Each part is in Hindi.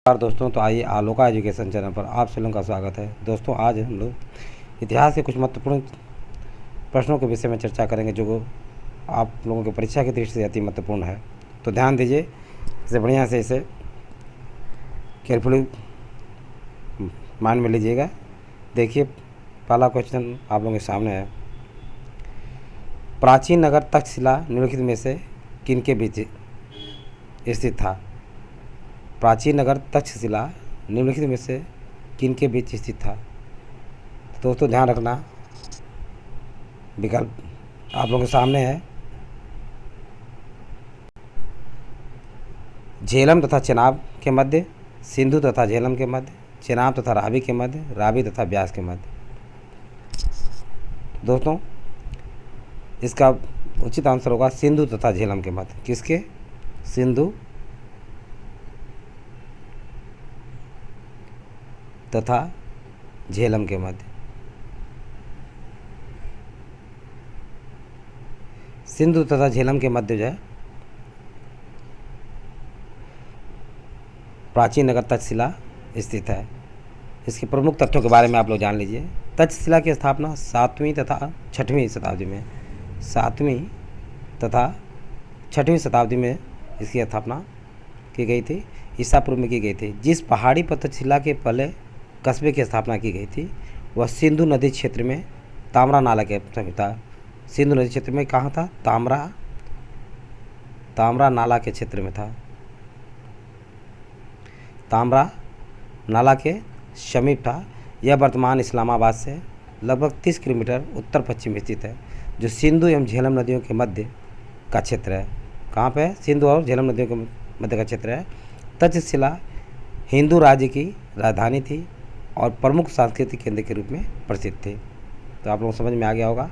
नमस्कार दोस्तों, तो आइए आलोका एजुकेशन चैनल पर आप सभी लोगों का स्वागत है। दोस्तों, आज हम लोग इतिहास के कुछ महत्वपूर्ण प्रश्नों के विषय में चर्चा करेंगे जो आप लोगों की परीक्षा की दृष्टि से अति महत्वपूर्ण है। तो ध्यान दीजिए, इसे बढ़िया से इसे केयरफुली माइंड में लीजिएगा। देखिए, पहला क्वेश्चन आप लोगों के सामने है। प्राचीन नगर तक्षशिला निम्नलिखित में से किनके बीच स्थित था? प्राचीन नगर तक्षशिला निम्नलिखित में से किनके बीच स्थित था? दोस्तों ध्यान रखना, विकल्प आप लोगों के सामने है। झेलम तथा चेनाब के मध्य, सिंधु तथा झेलम के मध्य, चेनाब तथा रावी के मध्य, रावी तथा ब्यास के मध्य। दोस्तों, इसका उचित आंसर होगा सिंधु तथा झेलम के मध्य। किसके? सिंधु तथा झेलम के मध्य। सिंधु तथा झेलम के मध्य जो है प्राचीन नगर तक्षशिला स्थित है। इसके प्रमुख तथ्यों के बारे में आप लोग जान लीजिए। तक्षशिला की स्थापना 7वीं तथा 6वीं शताब्दी में 7वीं तथा 6वीं शताब्दी में इसकी स्थापना की गई थी, ईसा पूर्व में की गई थी। जिस पहाड़ी पर तक्षशिला के पहले कस्बे की स्थापना की गई थी वह सिंधु नदी क्षेत्र में ताम्रा नाला के समीप था। सिंधु नदी क्षेत्र में कहाँ था? ताम्रा नाला के क्षेत्र में था। ताम्रा नाला के समीप था। यह वर्तमान इस्लामाबाद से लगभग 30 किलोमीटर उत्तर पश्चिम में स्थित है, जो सिंधु एवं झेलम नदियों के मध्य का क्षेत्र है। कहाँ पे है? सिंधु और झेलम नदियों के मध्य का क्षेत्र है। तक्षशिला हिंदू राज्य की राजधानी थी और प्रमुख सांस्कृतिक केंद्र के रूप में प्रसिद्ध थे। तो आप लोगों को समझ में आ गया होगा।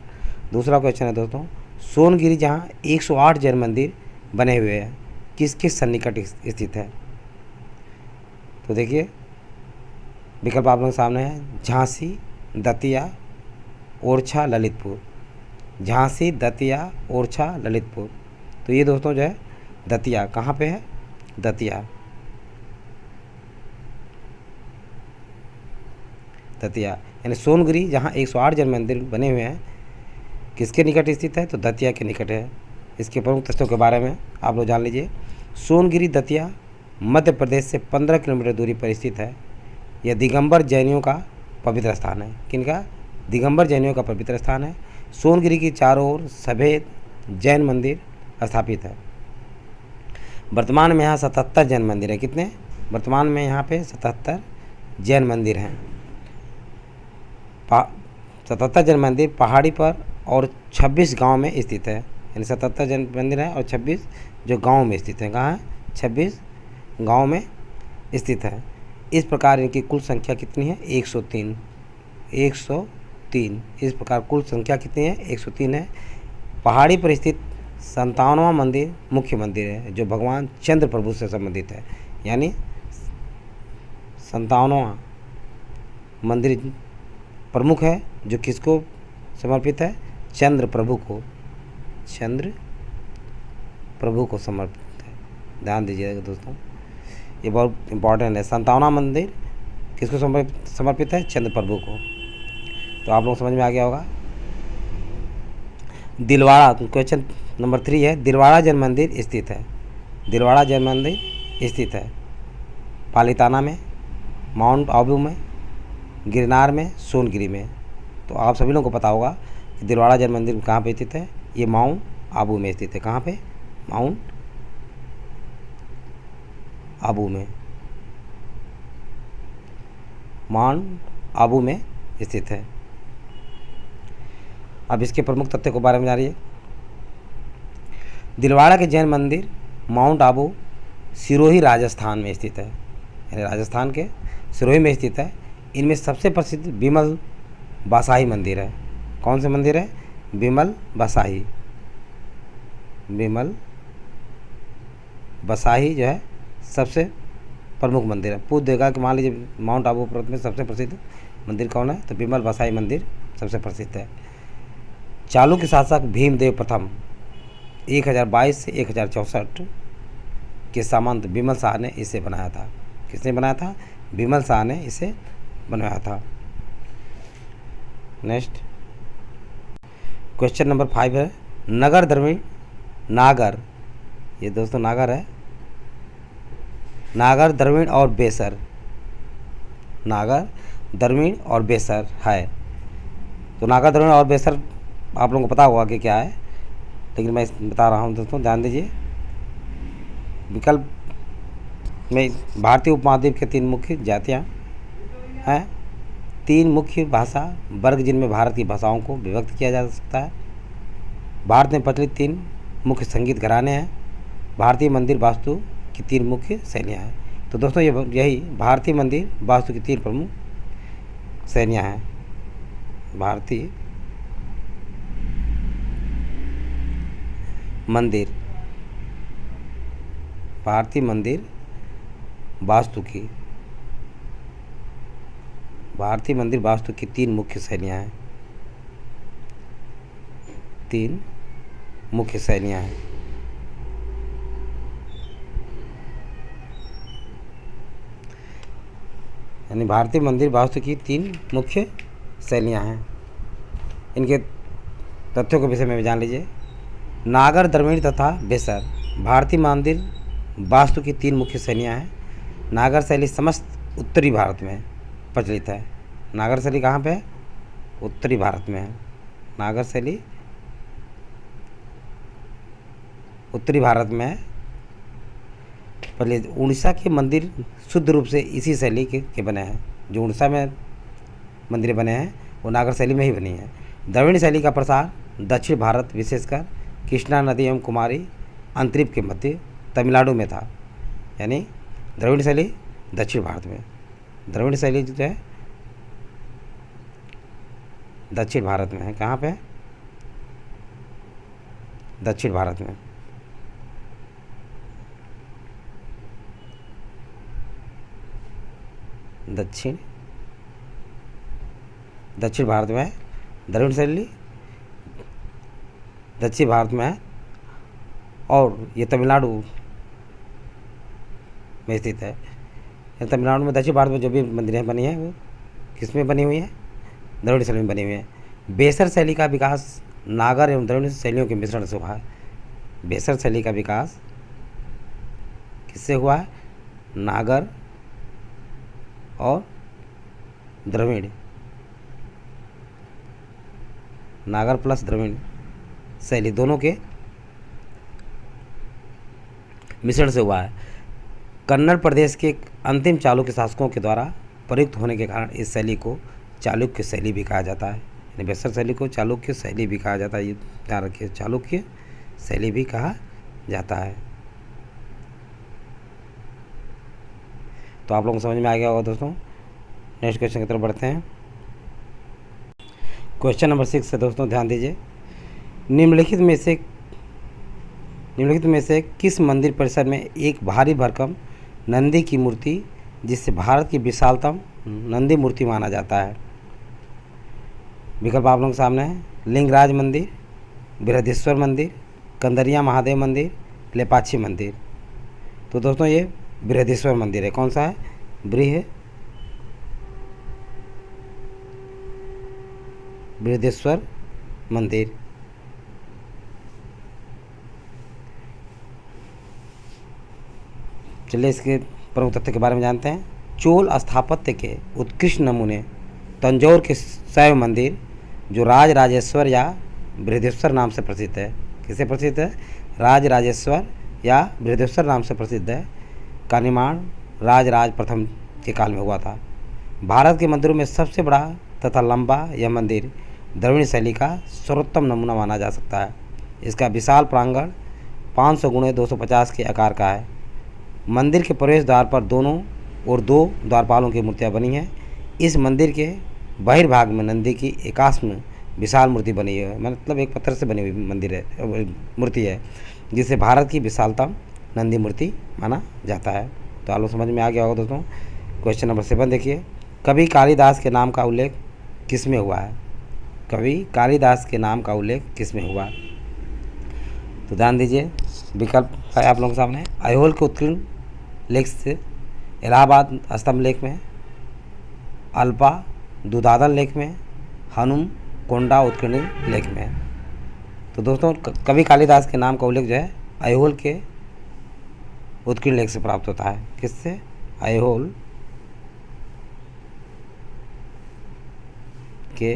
दूसरा क्वेश्चन है दोस्तों, सोनगिरी जहाँ 108 जैन मंदिर बने हुए हैं, किसके सन्निकट स्थित है? तो देखिए, विकल्प आप लोगों के सामने है। झांसी, दतिया, ओरछा, ललितपुर। झांसी, दतिया, ओरछा, ललितपुर। तो ये दोस्तों जो है दतिया। कहाँ पे है? दतिया। दतिया यानी सोनगिरी जहाँ 108 जैन मंदिर बने हुए हैं, किसके निकट स्थित है? तो दतिया के निकट है। इसके प्रमुख तथ्यों के बारे में आप लोग जान लीजिए। सोनगिरी दतिया मध्य प्रदेश से 15 किलोमीटर दूरी पर स्थित है। यह दिगंबर जैनियों का पवित्र स्थान है। किनका? दिगंबर जैनियों का पवित्र स्थान है। सोनगिरी की चारों ओर सफेद जैन मंदिर स्थापित है। वर्तमान में यहाँ 77 जैन मंदिर है। कितने? वर्तमान में यहाँ पे 77 जैन मंदिर हैं। 77 जैन मंदिर पहाड़ी पर और 26 गांव में स्थित है। यानी 77 जैन मंदिर है और 26 जो गांव में स्थित हैं। कहाँ है? 26 गांव में स्थित है। इस प्रकार इनकी कुल संख्या कितनी है? 103। 103। इस प्रकार कुल संख्या कितनी है? 103 है। पहाड़ी पर स्थित 57वां मंदिर मुख्य मंदिर है, जो भगवान चंद्र प्रभु से संबंधित है। यानी 57वां मंदिर प्रमुख है, जो किसको समर्पित है? चंद्र प्रभु को। चंद्र प्रभु को समर्पित है। ध्यान दीजिएगा दोस्तों, ये बहुत इम्पोर्टेंट है। 57वां मंदिर किसको समर्पित है? चंद्र प्रभु को। तो आप लोग समझ में आ गया होगा। दिलवाड़ा, क्वेश्चन नंबर 3 है। दिलवाड़ा जैन मंदिर स्थित है। दिलवाड़ा जैन मंदिर स्थित है पालीताना में, माउंट आबू में, गिरनार में, सोनगिरी में। तो आप सभी लोगों को पता होगा कि दिलवाड़ा जैन मंदिर कहाँ पे स्थित है? ये माउंट आबू में स्थित है। कहाँ पे? माउंट आबू में। माउंट आबू में स्थित है। अब इसके प्रमुख तथ्यों के बारे में जानिए। दिलवाड़ा के जैन मंदिर माउंट आबू सिरोही राजस्थान में स्थित है। यानी राजस्थान के सिरोही में स्थित है। इनमें सबसे प्रसिद्ध बिमल बसाही मंदिर है। कौन से मंदिर है? बिमल बसाही। बिमल बसाही जो है सबसे प्रमुख मंदिर है। पूछ देगा कि मान लीजिए माउंट आबू पर्वत में सबसे प्रसिद्ध मंदिर कौन है? तो बिमल बसाही मंदिर सबसे प्रसिद्ध है। चालुक्य शासक भीमदेव प्रथम 1022 से 1064 के सामंत बिमल शाह ने इसे बनाया था। किसने बनाया था? बिमल शाह ने इसे बनवाया था। नेक्स्ट क्वेश्चन नंबर 5 है, नगर द्रविड़ नागर, ये दोस्तों नागर है, नागर द्रविड़ और बेसर, नागर द्रविड़ और बेसर है। तो नागर द्रविड़ और बेसर आप लोगों को पता होगा कि क्या है, लेकिन मैं बता रहा हूँ दोस्तों, ध्यान दीजिए। विकल्प में भारतीय उपमहाद्वीप के 3 मुख्य जातियाँ हैं, 3 मुख्य भाषा वर्ग जिनमें भारत की भाषाओं को विभक्त किया जा सकता है, भारत में प्रचलित 3 मुख्य संगीत घराने हैं, भारतीय मंदिर वास्तु की 3 मुख्य शैलियाँ हैं। तो दोस्तों यही भारतीय मंदिर वास्तु की 3 प्रमुख शैलियाँ हैं। भारतीय मंदिर वास्तु की 3 मुख्य शैलियाँ हैं, 3 मुख्य शैलियाँ हैं। यानी भारतीय मंदिर वास्तु की 3 मुख्य शैलियाँ हैं। इनके तथ्यों के विषय में भी जान लीजिए। नागर द्रविड़ तथा बेसर भारतीय मंदिर वास्तु की 3 मुख्य शैलियाँ हैं। नागर शैली समस्त उत्तरी भारत में प्रचलित है। नागर शैली कहाँ पे है? उत्तरी भारत में है। नागर शैली उत्तरी भारत में है। पहले उड़ीसा के मंदिर शुद्ध रूप से इसी शैली के बने हैं। जो उड़ीसा में मंदिर बने हैं वो नागर शैली में ही बनी है। द्रविड़ शैली का प्रसार दक्षिण भारत, विशेषकर कृष्णा नदी एवं कुमारी अंतरीप के मध्य तमिलनाडु में था। यानी द्रविड़ शैली दक्षिण भारत में, द्रविड़ शैली जो है दक्षिण भारत में है। कहाँ पे? दक्षिण भारत में। दक्षिण भारत में है। द्रविड़ शैली दक्षिण भारत में है और ये तमिलनाडु में स्थित है। तमिलनाडु में दक्षिण भारत में जो भी मंदिरें बनी हैं वो किस में बनी हुई हैं? द्रविड़ शैली में बनी हुई है। बेसर शैली का विकास नागर एवं द्रविड़ शैलियों के मिश्रण से हुआ है। बेसर शैली का विकास किससे हुआ है? नागर और द्रविड़, नागर प्लस द्रविड़ शैली दोनों के मिश्रण से हुआ है। कन्नड़ प्रदेश के अंतिम चालुक्य शासकों के द्वारा प्रयुक्त होने के कारण इस शैली को चालुक्य शैली भी कहा जाता है। यानी बेसर शैली को चालुक्य शैली भी कहा जाता है। ये ध्यान रखिए, चालुक्य शैली भी कहा जाता है। तो आप लोगों को समझ में आ गया होगा दोस्तों। नेक्स्ट क्वेश्चन की तरफ बढ़ते हैं। क्वेश्चन नंबर 6 है दोस्तों, ध्यान दीजिए। निम्नलिखित में से किस मंदिर परिसर में एक भारी भरकम नंदी की मूर्ति, जिससे भारत की विशालतम नंदी मूर्ति माना जाता है? विकल्प आप लोगों के सामने है। लिंगराज मंदिर, बृहदेश्वर मंदिर, कंदरिया महादेव मंदिर, लेपाक्षी मंदिर। तो दोस्तों ये बृहदेश्वर मंदिर है। कौन सा है? बृहदेश्वर मंदिर। चलिए इसके प्रमुख तथ्य के बारे में जानते हैं। चोल स्थापत्य के उत्कृष्ट नमूने तंजौर के शैव मंदिर, जो राज राजेश्वर या बृहदेश्वर नाम से प्रसिद्ध है। किसे प्रसिद्ध है? राज राजेश्वर या बृहदेश्वर नाम से प्रसिद्ध है। का निर्माण राज प्रथम के काल में हुआ था। भारत के मंदिरों में सबसे बड़ा तथा लंबा यह मंदिर द्रविड़ शैली का सर्वोत्तम नमूना माना जा सकता है। इसका विशाल प्रांगण 500 × 250 के आकार का है। मंदिर के प्रवेश द्वार पर दोनों और 2 द्वारपालों की मूर्तियां बनी हैं। इस मंदिर के बहिर्भाग में नंदी की एकास्म विशाल मूर्ति बनी है, मतलब एक पत्थर से बनी हुई मूर्ति है, जिसे भारत की विशालतम नंदी मूर्ति माना जाता है। तो आप लोग समझ में आ गया होगा दोस्तों। क्वेश्चन नंबर 7 देखिए। कवि कालिदास के नाम का उल्लेख किस में हुआ है? कवि कालिदास के नाम का उल्लेख किस में हुआ? तो ध्यान दीजिए, विकल्प है आप लोगों के सामने। अयोल के उत्कीर्ण लेख से इलाहाबाद स्तंभ लेख में, अल्पा दूधाधन लेख में, हनुम कोंडा उत्कीर्ण लेख में। तो दोस्तों कवि कालिदास के नाम का उल्लेख जो है ऐहोल के उत्कीर्ण लेख से प्राप्त होता है। किससे? ऐहोल के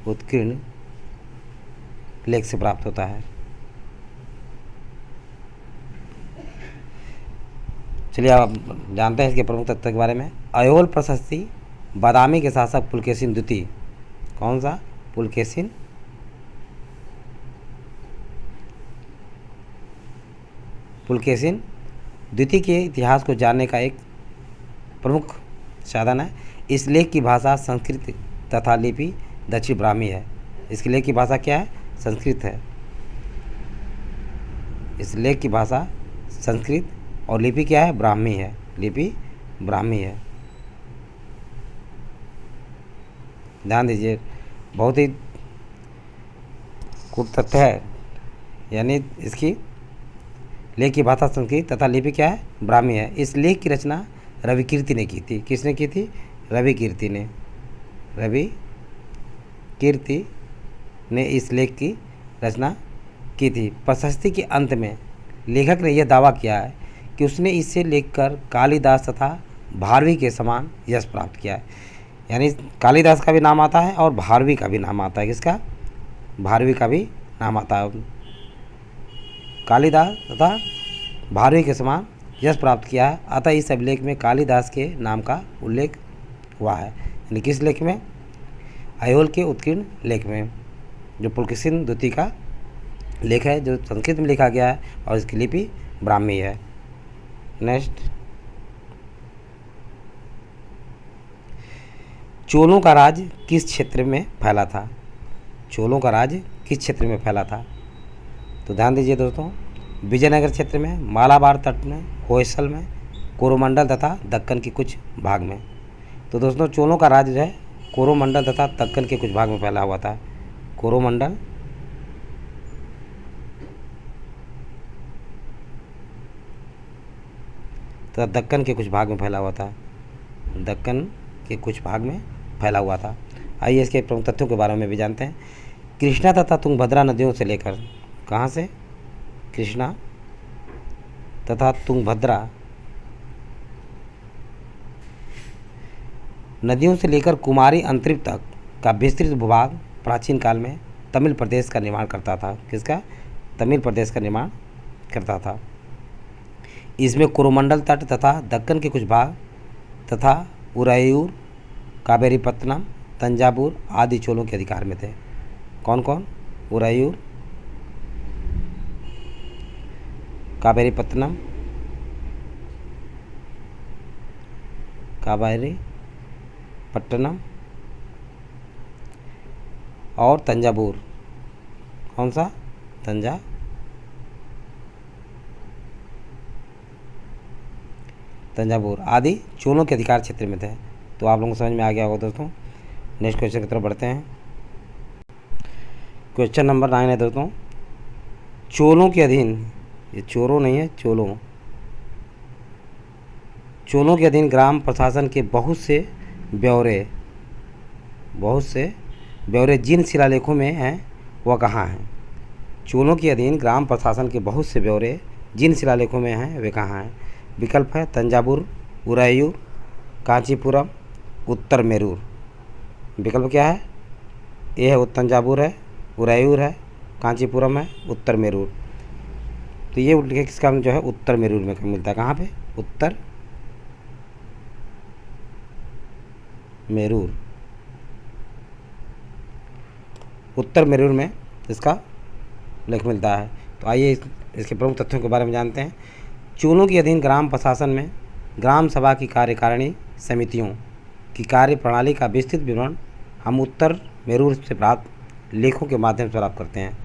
उत्कीर्ण लेख से प्राप्त होता है। चलिए आप जानते हैं इसके प्रमुख तथ्य के बारे में। ऐहोल प्रशस्ति बादामी के शासक पुलकेशिन द्वितीय, कौन सा? पुलकेशिन द्वितीय के इतिहास को जानने का एक प्रमुख साधन है। इस लेख की भाषा संस्कृत तथा लिपि दक्षिण ब्राह्मी है। इसके लेख की भाषा क्या है? संस्कृत है। इस लेख की भाषा संस्कृत और लिपि क्या है? ब्राह्मी है। लिपि ब्राह्मी है। ध्यान दीजिए, बहुत ही खूब तथ्य है। यानी इसकी लेख की भाषा संस्कृत तथा लिपि क्या है? ब्राह्मी है। इस लेख की रचना रवि कीर्ति ने की थी। किसने की थी? रवि कीर्ति ने इस लेख की रचना की थी। प्रशस्ति के अंत में लेखक ने यह दावा किया है कि उसने इसे लिखकर कालिदास तथा भारवी के समान यश प्राप्त किया है। यानी कालिदास का भी नाम आता है और भारवी का भी नाम आता है। किसका? भारवी का भी नाम आता है। कालिदास तथा भारवी के समान यश प्राप्त किया है। अतः इस अभिलेख में कालिदास के नाम का उल्लेख हुआ है। यानी किस लेख में? ऐहोल के उत्कीर्ण लेख में, जो पुलकेशिन द्वितीय का लेख है, जो संस्कृत में लिखा गया है और इसकी लिपि ब्राह्मी है। नेक्स्ट, चोलों का राज किस क्षेत्र में फैला था? चोलों का राज किस क्षेत्र में फैला था? तो ध्यान दीजिए दोस्तों, विजयनगर क्षेत्र में, मालाबार तट में, होयसल में, कोरोमंडल तथा दक्कन के कुछ भाग में। तो दोस्तों चोलों का राज जो है कोरोमंडल तथा दक्कन के कुछ भाग में फैला हुआ था। कोरोमंडल तथा दक्कन के कुछ भाग में फैला हुआ था। दक्कन के कुछ भाग में फैला हुआ था। आइए इसके प्रमुख तथ्यों के बारे में भी जानते हैं। कृष्णा तथा तुंगभद्रा नदियों से लेकर, कहाँ से? कृष्णा तथा तुंगभद्रा नदियों से लेकर कुमारी अंतरिक्ष तक का विस्तृत भूभाग प्राचीन काल में तमिल प्रदेश का निर्माण करता था। किसका? तमिल प्रदेश का निर्माण करता था। इसमें कोरोमंडल तट तथा दक्कन के कुछ भाग तथा उरायूर, कावेरीपत्तनम, तंजावुर आदि चोलों के अधिकार में थे। कौन कौन? उरायूर, कावेरीपत्तनम, कावेरीपट्टनम और तंजावुर। कौन सा? तंजावुर आदि चोलों के अधिकार क्षेत्र में थे। तो आप लोगों को समझ में आ गया होगा दोस्तों। नेक्स्ट क्वेश्चन की तरफ बढ़ते हैं। क्वेश्चन नंबर 9 है दोस्तों, चोलों के अधीन, ये चोरों नहीं है, चोलों के अधीन ग्राम प्रशासन के बहुत से ब्यौरे जिन शिलालेखों में हैं वह कहाँ हैं? चोलों के अधीन ग्राम प्रशासन के बहुत से ब्यौरे जिन शिलालेखों में हैं वे कहाँ हैं? विकल्प है तंजावुर, उरायूर, कांचीपुरम, उत्तर मेरूर। विकल्प क्या है? ए है तंजावुर है, उरायूर है, कांचीपुरम है, उत्तर मेरूर। तो ये किसका जो है उत्तर मेरूर में मिलता है। कहाँ पे? उत्तर मेरूर। उत्तर मेरूर में इसका लेख मिलता है। तो आइए इसके प्रमुख तथ्यों के बारे में जानते हैं। चोलों के अधीन ग्राम प्रशासन में ग्राम सभा की कार्यकारिणी समितियों की कार्य प्रणाली का विस्तृत विवरण हम उत्तर मेरूर से प्राप्त लेखों के माध्यम से प्राप्त करते हैं।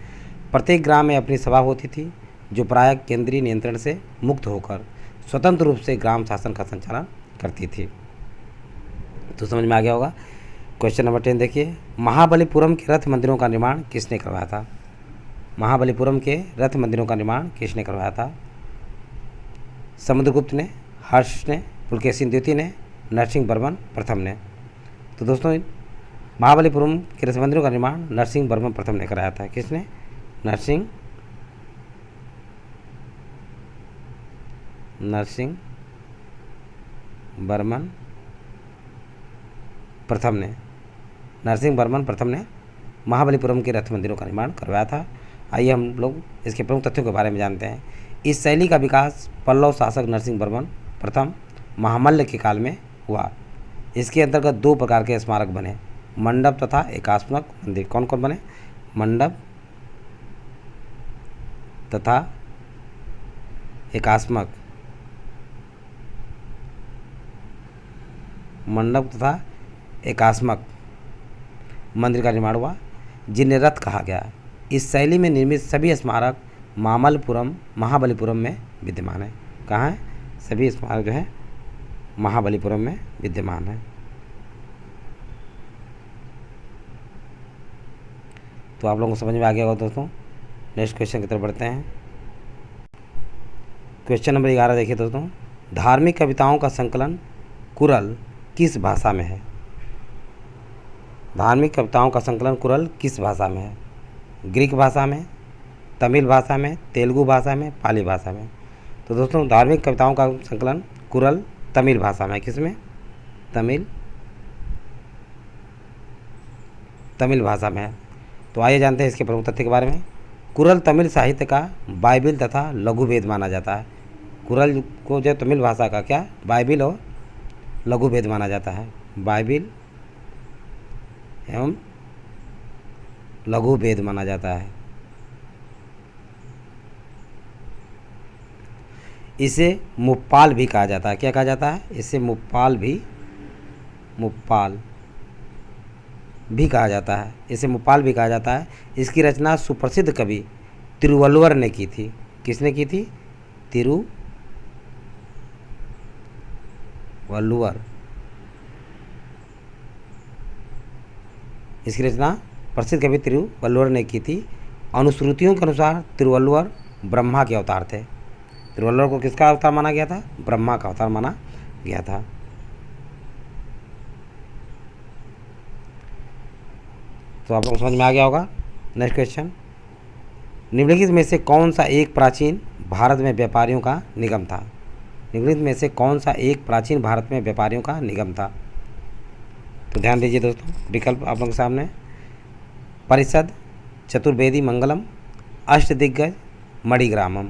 प्रत्येक ग्राम में अपनी सभा होती थी जो प्रायः केंद्रीय नियंत्रण से मुक्त होकर स्वतंत्र रूप से ग्राम शासन का संचालन करती थी। तो समझ में आ गया होगा। क्वेश्चन नंबर 10 देखिए, महाबलीपुरम के रथ मंदिरों का निर्माण किसने करवाया था? महाबलीपुरम के रथ मंदिरों का निर्माण किसने करवाया था? समुद्रगुप्त ने हर्ष ने, पुलकेशिन द्वितीय ने, नरसिंह वर्मन प्रथम ने। तो दोस्तों महाबलीपुरम के रस मंदिरों का निर्माण नरसिंह वर्मन प्रथम ने कराया था। किसने? नरसिंह वर्मन प्रथम ने, नरसिंह वर्मन प्रथम ने महाबलीपुरम के रथ मंदिरों का निर्माण करवाया था। आइए हम लोग इसके प्रमुख तथ्यों के बारे में जानते हैं। इस शैली का विकास पल्लव शासक नरसिंह वर्मन प्रथम महामल्ल के काल में हुआ। इसके अंतर्गत दो प्रकार के स्मारक बने, मंडप तथा एकात्मक मंदिर। कौन कौन बने? मंडप तथा एकात्मक, मंडप तथा एकात्मक मंदिर का निर्माण हुआ, जिन्हें रथ कहा गया। इस शैली में निर्मित सभी स्मारक महाबलीपुरम में विद्यमान है। कहाँ है? सभी स्मारक जो है महाबलीपुरम में विद्यमान है। तो आप लोगों को समझ में आ गया होगा दोस्तों। नेक्स्ट क्वेश्चन की तरफ बढ़ते हैं। क्वेश्चन नंबर 11 देखिए दोस्तों, धार्मिक कविताओं का संकलन कुरल किस भाषा में है? धार्मिक कविताओं का संकलन कुरल किस भाषा में है? ग्रीक भाषा में, तमिल भाषा में, तेलुगु भाषा में, पाली भाषा में? तो दोस्तों धार्मिक कविताओं का संकलन कुरल तमिल भाषा में। किसमें? तमिल भाषा में है। तो आइए जानते हैं इसके प्रमुख तथ्य के बारे में। कुरल तमिल साहित्य का बाइबिल तथा लघु वेद माना जाता है। कुरल को जो तमिल भाषा का क्या बाइबिल और लघु वेद माना जाता है। बाइबिल एवं लघु वेद माना जाता है। इसे मुप्पाल भी कहा जाता है। क्या कहा जाता है? इसे मुप्पाल भी कहा जाता है। इसे मुप्पाल भी कहा जाता है। इसकी रचना सुप्रसिद्ध कवि तिरुवल्लुवर ने की थी। किसने की थी? तिरुवल्लुवर। इसकी रचना प्रसिद्ध कवि तिरुवल्लुवर ने की थी। अनुश्रुतियों के अनुसार तिरुवल्लुवर ब्रह्मा के अवतार थे। तिरुवल्लुवर को किसका अवतार माना गया था? ब्रह्मा का अवतार माना गया था। तो आप लोग समझ में आ गया होगा। नेक्स्ट क्वेश्चन, निम्नलिखित में से कौन सा एक प्राचीन भारत में व्यापारियों का निगम था? निम्नलिखित में से कौन सा एक प्राचीन भारत में व्यापारियों का निगम था? तो ध्यान दीजिए दोस्तों, विकल्प आप लोगों के सामने, परिषद, चतुर्वेदी मंगलम, अष्टदिग्गज, मणिग्रामम।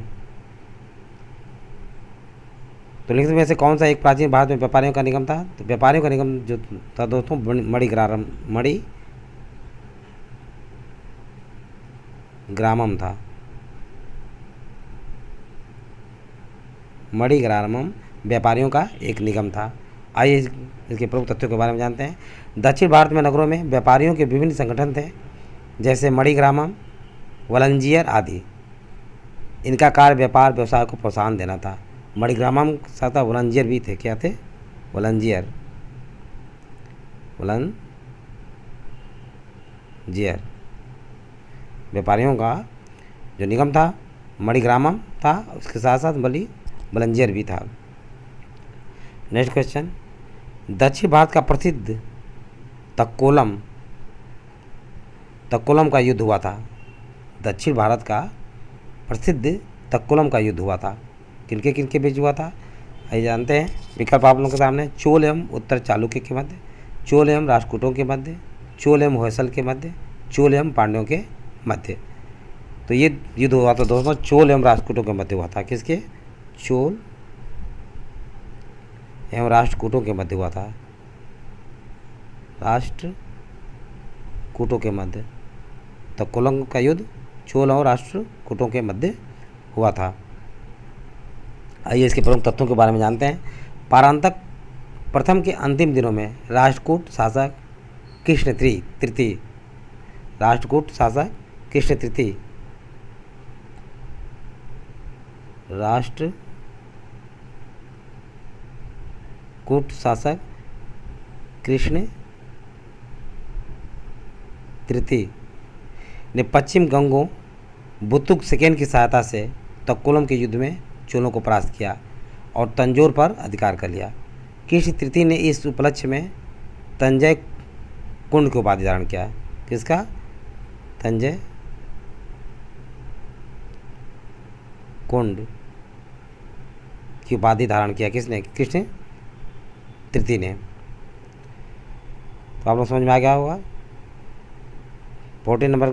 तो निम्नलिखित में से कौन सा एक प्राचीन भारत में व्यापारियों का निगम था? तो व्यापारियों का निगम जो था दोस्तों मणिग्रामम था। मणिग्रामम व्यापारियों का एक निगम था। आइए इसके प्रमुख तथ्यों के बारे में जानते हैं। दक्षिण भारत में नगरों में व्यापारियों के विभिन्न संगठन थे, जैसे मणिग्रामम, वलंजियर आदि। इनका कार्य व्यापार व्यवसाय को प्रोत्साहन देना था। मणिग्रामम साथ वलंजियर भी थे। क्या थे? वलंजियर व्यापारियों का जो निगम था मणिग्रामम था, उसके साथ साथ वलंजियर भी था। नेक्स्ट क्वेश्चन, दक्षिण भारत का प्रसिद्ध तक्कोलम का युद्ध हुआ था। दक्षिण भारत का प्रसिद्ध तक्कोलम का युद्ध हुआ था। किनके किनके बीच हुआ था? आइए जानते हैं। विकल्प आप लोगों के सामने, चोल एवं उत्तर चालुक्य के मध्य, चोल एवं राष्ट्रकूटों के मध्य, चोल एवं होयसल के मध्य, चोल एवं पांड्यों के मध्य। तो ये युद्ध हुआ था दोस्तों चोल एवं राष्ट्रकूटों के मध्य हुआ था। किसके? चोल एवं राष्ट्रकूटों के मध्य हुआ था। राष्ट्रकूटों के मध्य तक्कोलम का युद्ध चोल और राष्ट्रकूटों के मध्य हुआ था। आइए इसके प्रमुख तथ्यों के बारे में जानते हैं। पारांतक प्रथम के अंतिम दिनों में राष्ट्रकूट शासक कृष्ण तृतीय ने पश्चिम गंगों बुतुक सेकेंड की सहायता से तक्कोलम के युद्ध में चोलों को परास्त किया। और तंजौर पर अधिकार कर लिया। कृष्ण तृतीय ने इस उपलक्ष्य में तंजय कुंड की उपाधि धारण किया। किसका? तंजय कुंड की उपाधि धारण किया। किसने? कृष्ण तृतीय ने। तो आप लोग समझ में आ गया होगा। 14 नंबर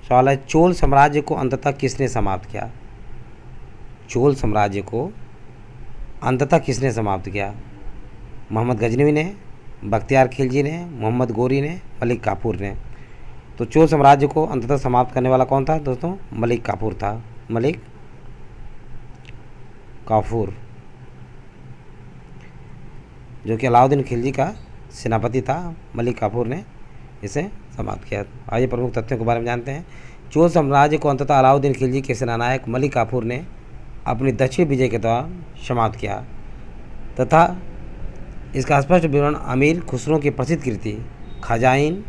सवाल है, चोल साम्राज्य को अंततः किसने समाप्त किया? चोल साम्राज्य को अंततः किसने समाप्त किया? मोहम्मद गजनवी ने, बख्तियार खिलजी ने, मोहम्मद गोरी ने, मलिक काफूर ने। तो चोल साम्राज्य को अंततः समाप्त करने वाला कौन था दोस्तों? मलिक काफूर था। मलिक काफूर, जो कि अलाउद्दीन खिलजी का सेनापति था। मलिक काफूर ने इसे समाप्त किया। आइए प्रमुख तथ्यों के बारे में जानते हैं। चोल साम्राज्य को अंततः अलाउद्दीन खिलजी के सेनानायक मलिक काफूर ने अपनी दक्षिण विजय के दौरान समाप्त किया तथा इसका स्पष्ट विवरण अमीर खुसरो की प्रसिद्ध कृति खजाइन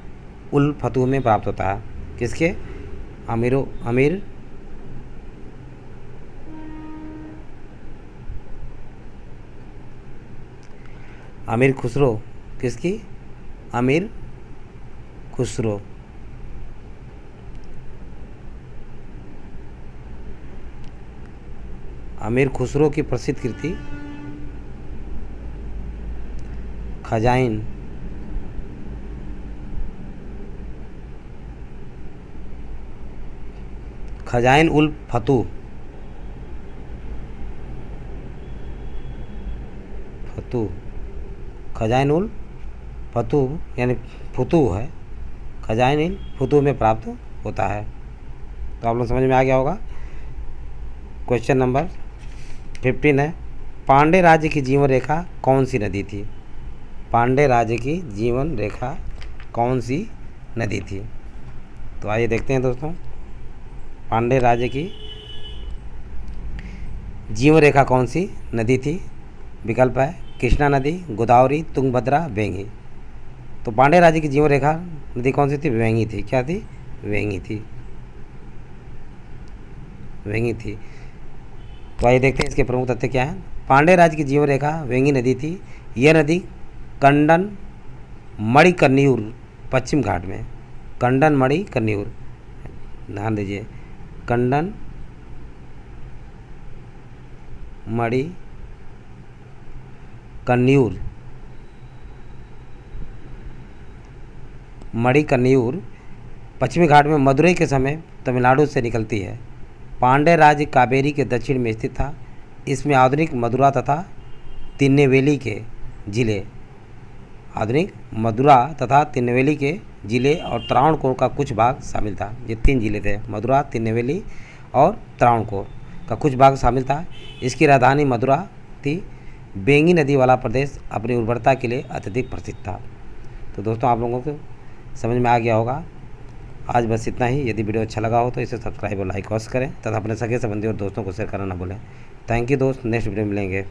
उल फतूह में प्राप्त होता है। किसके? अमीर खुसरो। किसकी? अमीर खुसरो। अमीर खुसरो की प्रसिद्ध कृति खजाइन उल फतूह खजाइन उल फतूह यानी फतूह है, खजाइन उल फतूह में प्राप्त होता है। तो आप लोग समझ में आ गया होगा। क्वेश्चन नंबर 15 है, पांड्य राज्य की जीवन रेखा कौन सी नदी थी? पांड्य राज्य की जीवन रेखा कौन सी नदी थी? तो आइए देखते हैं दोस्तों, पांड्य राज्य की जीवन रेखा कौन सी नदी थी? विकल्प है कृष्णा नदी, गोदावरी, तुंगभद्रा, वेंगी। तो पांड्य राज्य की जीवन रेखा नदी कौन सी थी? वेंगी थी। क्या थी? वेंगी थी। तो आइए देखते हैं इसके प्रमुख तथ्य क्या हैं। पांड्य राज्य की जीवन रेखा वेंगी नदी थी। यह नदी कंडन मणिकर्णियूर पश्चिम घाट में, कंडन मणिकर्णियूर, ध्यान दीजिए, कंडन मणिकर्णियूर पश्चिमी घाट में मदुरई के समय तमिलनाडु से निकलती है। पांड्य राज्य कावेरी के दक्षिण में स्थित था। इसमें आधुनिक मदुरा तथा तिरुनेलवेली के जिले और त्रावणकोर का कुछ भाग शामिल था। ये 3 जिले थे, मदुरा, तिरुनेलवेली और त्रावणकोर का कुछ भाग शामिल था। इसकी राजधानी मदुरा थी। वेंगी नदी वाला प्रदेश अपनी उर्वरता के लिए अत्यधिक प्रसिद्ध था। तो दोस्तों आप लोगों को समझ में आ गया होगा। आज बस इतना ही। यदि वीडियो अच्छा लगा हो तो इसे सब्सक्राइब और लाइक अवश्य करें तथा अपने सगे संबंधी और दोस्तों को शेयर करना ना भूलें। थैंक यू दोस्त, नेक्स्ट वीडियो में मिलेंगे।